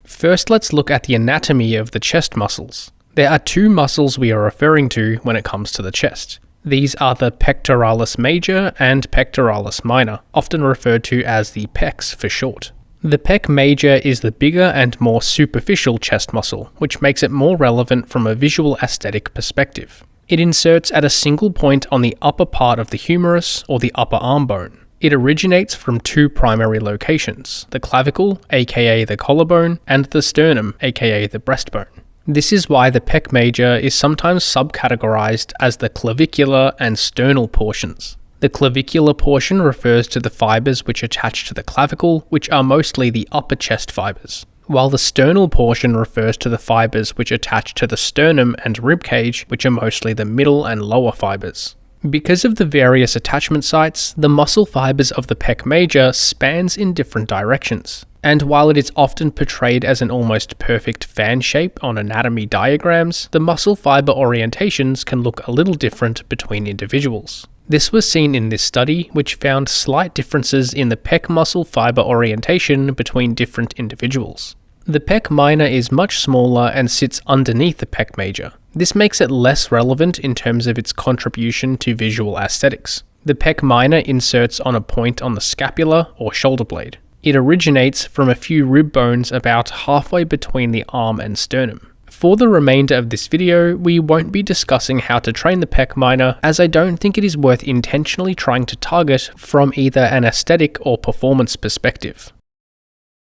First, let's look at the anatomy of the chest muscles. There are two muscles we are referring to when it comes to the chest. These are the pectoralis major and pectoralis minor, often referred to as the pecs for short. The pec major is the bigger and more superficial chest muscle, which makes it more relevant from a visual aesthetic perspective. It inserts at a single point on the upper part of the humerus or the upper arm bone. It originates from two primary locations, the clavicle, aka the collarbone, and the sternum, aka the breastbone. This is why the pec major is sometimes subcategorized as the clavicular and sternal portions. The clavicular portion refers to the fibers which attach to the clavicle, which are mostly the upper chest fibers, while the sternal portion refers to the fibers which attach to the sternum and ribcage, which are mostly the middle and lower fibers. Because of the various attachment sites, the muscle fibers of the pec major spans in different directions. And while it is often portrayed as an almost perfect fan shape on anatomy diagrams, the muscle fiber orientations can look a little different between individuals. This was seen in this study, which found slight differences in the pec muscle fiber orientation between different individuals. The pec minor is much smaller and sits underneath the pec major. This makes it less relevant in terms of its contribution to visual aesthetics. The pec minor inserts on a point on the scapula or shoulder blade. It originates from a few rib bones about halfway between the arm and sternum. For the remainder of this video, we won't be discussing how to train the pec minor, as I don't think it is worth intentionally trying to target from either an aesthetic or performance perspective.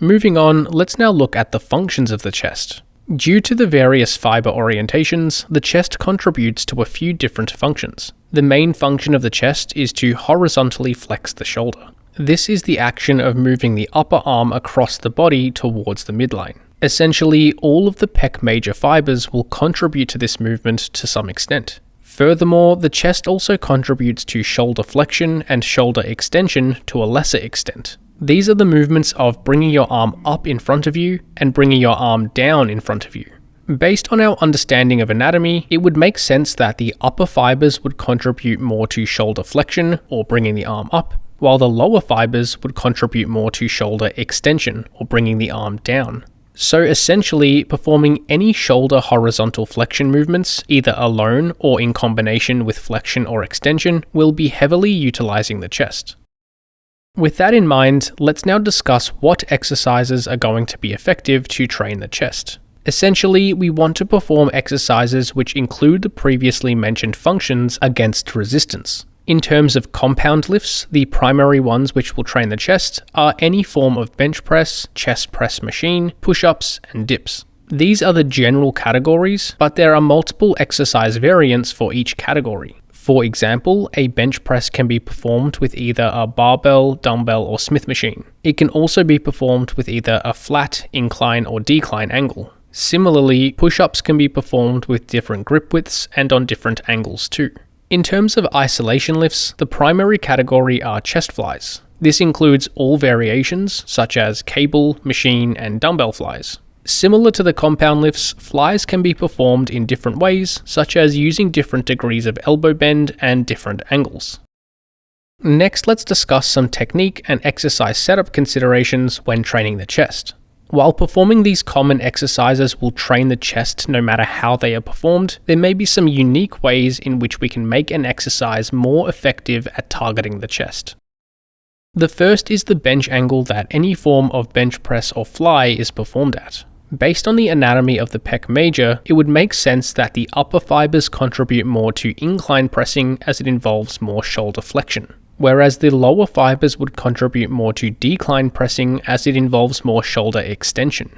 Moving on, let's now look at the functions of the chest. Due to the various fiber orientations, the chest contributes to a few different functions. The main function of the chest is to horizontally flex the shoulder. This is the action of moving the upper arm across the body towards the midline. Essentially, all of the pec major fibers will contribute to this movement to some extent. Furthermore, the chest also contributes to shoulder flexion and shoulder extension to a lesser extent. These are the movements of bringing your arm up in front of you and bringing your arm down in front of you. Based on our understanding of anatomy, it would make sense that the upper fibers would contribute more to shoulder flexion or bringing the arm up, while the lower fibers would contribute more to shoulder extension or bringing the arm down. So essentially, performing any shoulder horizontal flexion movements, either alone or in combination with flexion or extension, will be heavily utilizing the chest. With that in mind, let's now discuss what exercises are going to be effective to train the chest. Essentially, we want to perform exercises which include the previously mentioned functions against resistance. In terms of compound lifts, the primary ones which will train the chest are any form of bench press, chest press machine, push-ups, and dips. These are the general categories, but there are multiple exercise variants for each category. For example, a bench press can be performed with either a barbell, dumbbell, or Smith machine. It can also be performed with either a flat, incline, or decline angle. Similarly, push-ups can be performed with different grip widths and on different angles too. In terms of isolation lifts, the primary category are chest flies. This includes all variations, such as cable, machine, and dumbbell flies. Similar to the compound lifts, flies can be performed in different ways, such as using different degrees of elbow bend and different angles. Next, let's discuss some technique and exercise setup considerations when training the chest. While performing these common exercises will train the chest no matter how they are performed, there may be some unique ways in which we can make an exercise more effective at targeting the chest. The first is the bench angle that any form of bench press or fly is performed at. Based on the anatomy of the pec major, it would make sense that the upper fibers contribute more to incline pressing as it involves more shoulder flexion, whereas the lower fibers would contribute more to decline pressing as it involves more shoulder extension.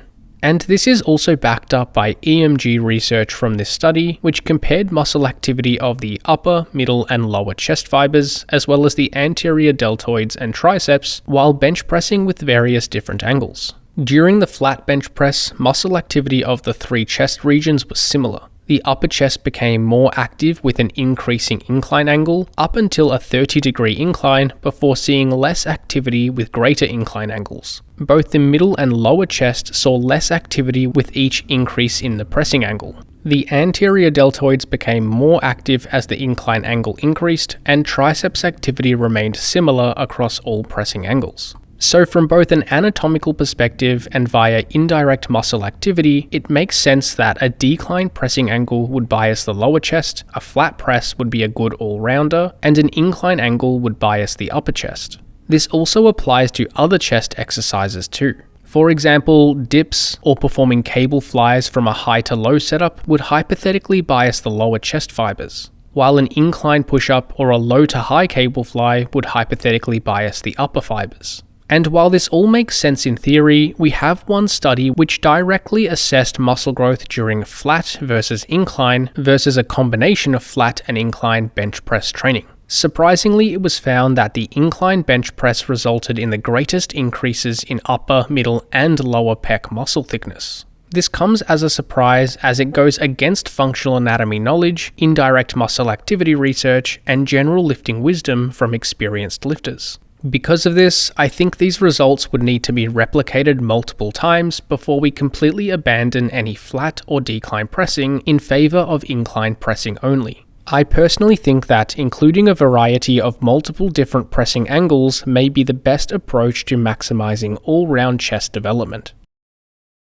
And this is also backed up by EMG research from this study, which compared muscle activity of the upper, middle, and lower chest fibers, as well as the anterior deltoids and triceps, while bench pressing with various different angles. During the flat bench press, muscle activity of the three chest regions was similar. The upper chest became more active with an increasing incline angle up until a 30-degree incline before seeing less activity with greater incline angles. Both the middle and lower chest saw less activity with each increase in the pressing angle. The anterior deltoids became more active as the incline angle increased, and triceps activity remained similar across all pressing angles. So from both an anatomical perspective and via indirect muscle activity, it makes sense that a decline pressing angle would bias the lower chest, a flat press would be a good all-rounder, and an incline angle would bias the upper chest. This also applies to other chest exercises too. For example, dips or performing cable flies from a high to low setup would hypothetically bias the lower chest fibers, while an incline push-up or a low to high cable fly would hypothetically bias the upper fibers. And while this all makes sense in theory, we have one study which directly assessed muscle growth during flat versus incline versus a combination of flat and incline bench press training. Surprisingly, it was found that the incline bench press resulted in the greatest increases in upper, middle, and lower pec muscle thickness. This comes as a surprise as it goes against functional anatomy knowledge, indirect muscle activity research, and general lifting wisdom from experienced lifters. Because of this, I think these results would need to be replicated multiple times before we completely abandon any flat or decline pressing in favor of incline pressing only. I personally think that including a variety of multiple different pressing angles may be the best approach to maximizing all-round chest development.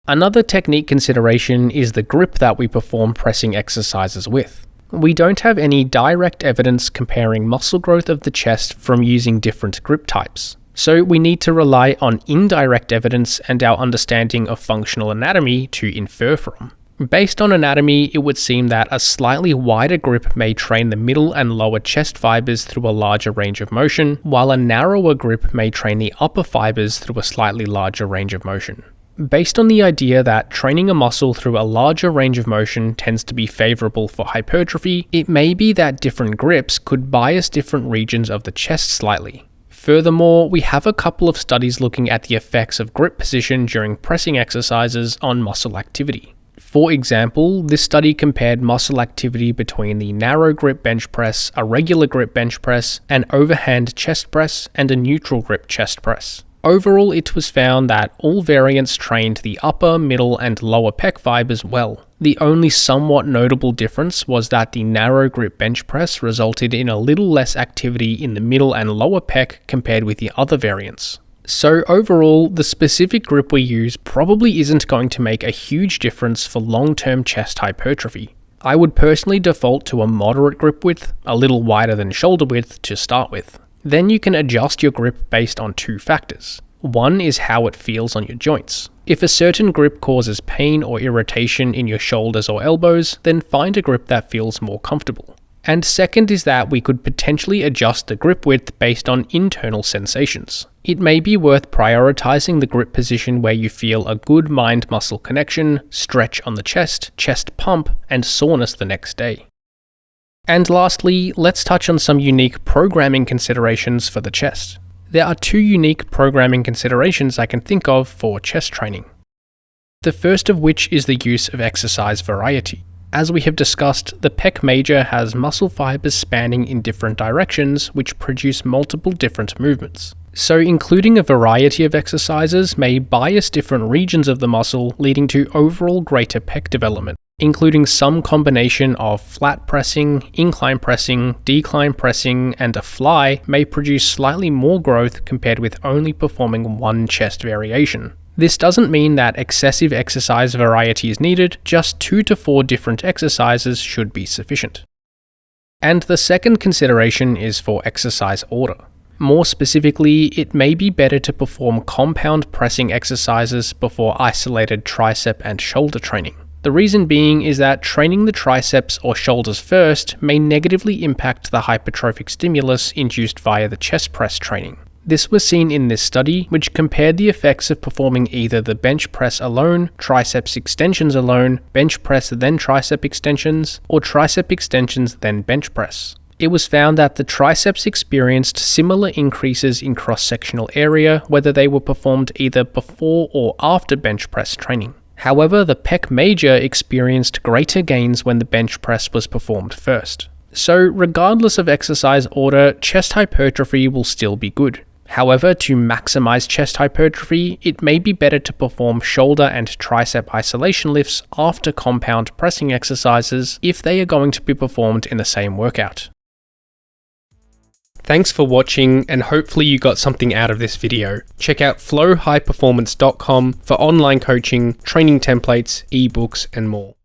Another technique consideration is the grip that we perform pressing exercises with. We don't have any direct evidence comparing muscle growth of the chest from using different grip types, so we need to rely on indirect evidence and our understanding of functional anatomy to infer from. Based on anatomy, it would seem that a slightly wider grip may train the middle and lower chest fibers through a larger range of motion, while a narrower grip may train the upper fibers through a slightly larger range of motion. Based on the idea that training a muscle through a larger range of motion tends to be favorable for hypertrophy, it may be that different grips could bias different regions of the chest slightly. Furthermore, we have a couple of studies looking at the effects of grip position during pressing exercises on muscle activity. For example, this study compared muscle activity between the narrow grip bench press, a regular grip bench press, an overhand chest press, and a neutral grip chest press. Overall, it was found that all variants trained the upper, middle, and lower pec fibers well. The only somewhat notable difference was that the narrow grip bench press resulted in a little less activity in the middle and lower pec compared with the other variants. So overall, the specific grip we use probably isn't going to make a huge difference for long-term chest hypertrophy. I would personally default to a moderate grip width, a little wider than shoulder width to start with. Then you can adjust your grip based on two factors. One is how it feels on your joints. If a certain grip causes pain or irritation in your shoulders or elbows, then find a grip that feels more comfortable. And second is that we could potentially adjust the grip width based on internal sensations. It may be worth prioritizing the grip position where you feel a good mind-muscle connection, stretch on the chest pump, and soreness the next day. And lastly, let's touch on some unique programming considerations for the chest. There are two unique programming considerations I can think of for chest training. The first of which is the use of exercise variety. As we have discussed, the pec major has muscle fibers spanning in different directions which produce multiple different movements. So including a variety of exercises may bias different regions of the muscle, leading to overall greater pec development, including some combination of flat pressing, incline pressing, decline pressing, and a fly may produce slightly more growth compared with only performing one chest variation. This doesn't mean that excessive exercise variety is needed, just 2 to 4 different exercises should be sufficient. And the second consideration is for exercise order. More specifically, it may be better to perform compound pressing exercises before isolated tricep and shoulder training. The reason being is that training the triceps or shoulders first may negatively impact the hypertrophic stimulus induced via the chest press training. This was seen in this study, which compared the effects of performing either the bench press alone, triceps extensions alone, bench press then tricep extensions, or tricep extensions then bench press. It was found that the triceps experienced similar increases in cross-sectional area whether they were performed either before or after bench press training. However, the pec major experienced greater gains when the bench press was performed first. So regardless of exercise order, chest hypertrophy will still be good. However, to maximize chest hypertrophy, it may be better to perform shoulder and tricep isolation lifts after compound pressing exercises if they are going to be performed in the same workout. Thanks for watching, and hopefully you got something out of this video. Check out flowhighperformance.com for online coaching, training templates, ebooks, and more.